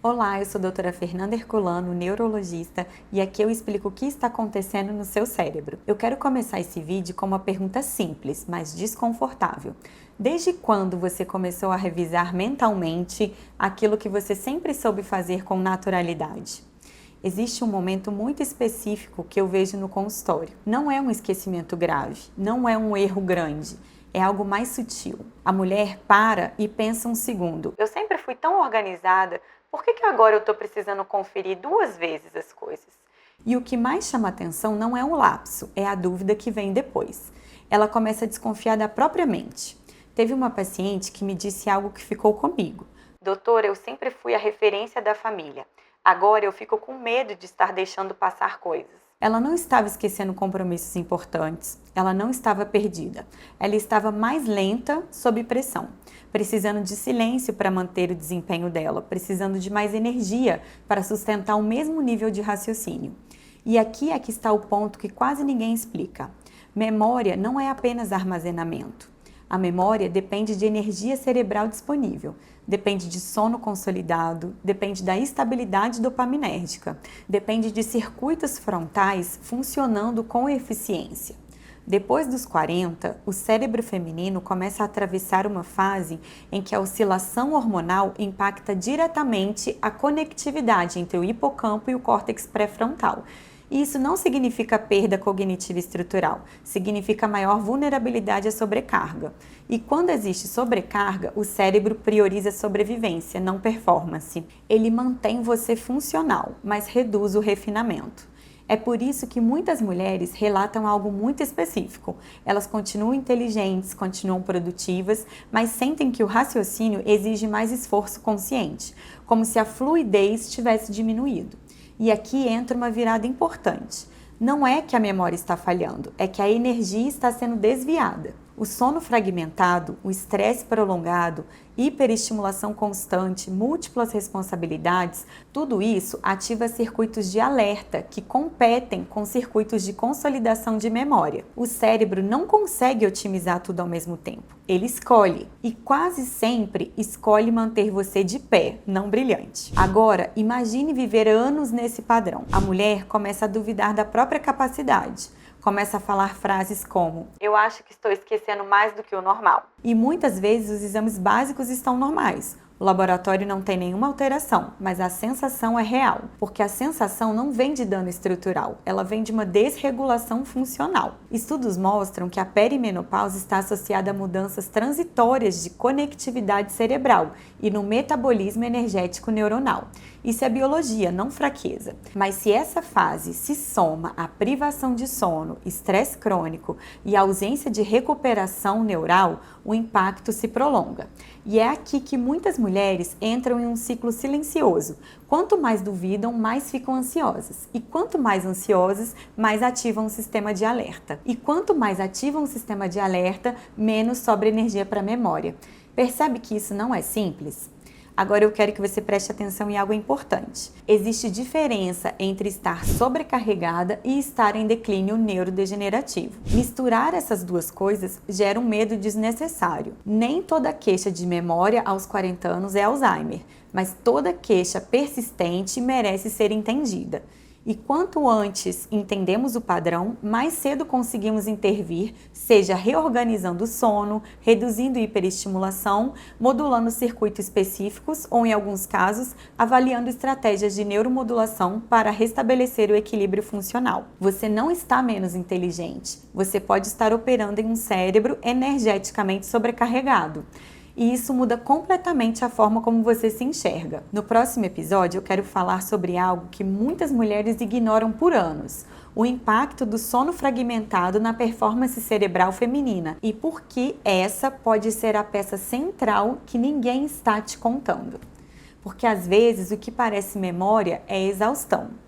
Olá, eu sou a doutora Fernanda Herculano, neurologista, e aqui eu explico o que está acontecendo no seu cérebro. Eu quero começar esse vídeo com uma pergunta simples, mas desconfortável. Desde quando você começou a revisar mentalmente aquilo que você sempre soube fazer com naturalidade? Existe um momento muito específico que eu vejo no consultório. Não é um esquecimento grave, não é um erro grande. É algo mais sutil. A mulher para e pensa um segundo. Eu sempre fui tão organizada, por que agora eu estou precisando conferir 2 vezes as coisas? E o que mais chama atenção não é o lapso, é a dúvida que vem depois. Ela começa a desconfiar da própria mente. Teve uma paciente que me disse algo que ficou comigo. Doutora, eu sempre fui a referência da família. Agora eu fico com medo de estar deixando passar coisas. Ela não estava esquecendo compromissos importantes, ela não estava perdida. Ela estava mais lenta, sob pressão, precisando de silêncio para manter o desempenho dela, precisando de mais energia para sustentar o mesmo nível de raciocínio. E aqui é que está o ponto que quase ninguém explica. Memória não é apenas armazenamento. A memória depende de energia cerebral disponível, depende de sono consolidado, depende da estabilidade dopaminérgica, depende de circuitos frontais funcionando com eficiência. Depois dos 40, o cérebro feminino começa a atravessar uma fase em que a oscilação hormonal impacta diretamente a conectividade entre o hipocampo e o córtex pré-frontal. E isso não significa perda cognitiva estrutural, significa maior vulnerabilidade à sobrecarga. E quando existe sobrecarga, o cérebro prioriza sobrevivência, não performance. Ele mantém você funcional, mas reduz o refinamento. É por isso que muitas mulheres relatam algo muito específico. Elas continuam inteligentes, continuam produtivas, mas sentem que o raciocínio exige mais esforço consciente, como se a fluidez tivesse diminuído. E aqui entra uma virada importante. Não é que a memória está falhando, é que a energia está sendo desviada. O sono fragmentado, o estresse prolongado, hiperestimulação constante, múltiplas responsabilidades, tudo isso ativa circuitos de alerta que competem com circuitos de consolidação de memória. O cérebro não consegue otimizar tudo ao mesmo tempo. Ele escolhe e quase sempre escolhe manter você de pé, não brilhante. Agora, imagine viver anos nesse padrão. A mulher começa a duvidar da própria capacidade. Começa a falar frases como: eu acho que estou esquecendo mais do que o normal. E muitas vezes os exames básicos estão normais. O laboratório não tem nenhuma alteração, mas a sensação é real, porque a sensação não vem de dano estrutural, ela vem de uma desregulação funcional. Estudos mostram que a perimenopausa está associada a mudanças transitórias de conectividade cerebral e no metabolismo energético neuronal. Isso é biologia, não fraqueza. Mas se essa fase se soma à privação de sono, estresse crônico e ausência de recuperação neural, o impacto se prolonga. E é aqui que muitas mulheres entram em um ciclo silencioso. Quanto mais duvidam, mais ficam ansiosas. E quanto mais ansiosas, mais ativam o sistema de alerta. E quanto mais ativam o sistema de alerta, menos sobra energia para a memória. Percebe que isso não é simples? Agora eu quero que você preste atenção em algo importante. Existe diferença entre estar sobrecarregada e estar em declínio neurodegenerativo. Misturar essas duas coisas gera um medo desnecessário. Nem toda queixa de memória aos 40 anos é Alzheimer, mas toda queixa persistente merece ser entendida. E quanto antes entendemos o padrão, mais cedo conseguimos intervir, seja reorganizando o sono, reduzindo hiperestimulação, modulando circuitos específicos ou, em alguns casos, avaliando estratégias de neuromodulação para restabelecer o equilíbrio funcional. Você não está menos inteligente, você pode estar operando em um cérebro energeticamente sobrecarregado. E isso muda completamente a forma como você se enxerga. No próximo episódio eu quero falar sobre algo que muitas mulheres ignoram por anos: o impacto do sono fragmentado na performance cerebral feminina e por que essa pode ser a peça central que ninguém está te contando. Porque às vezes o que parece memória é exaustão.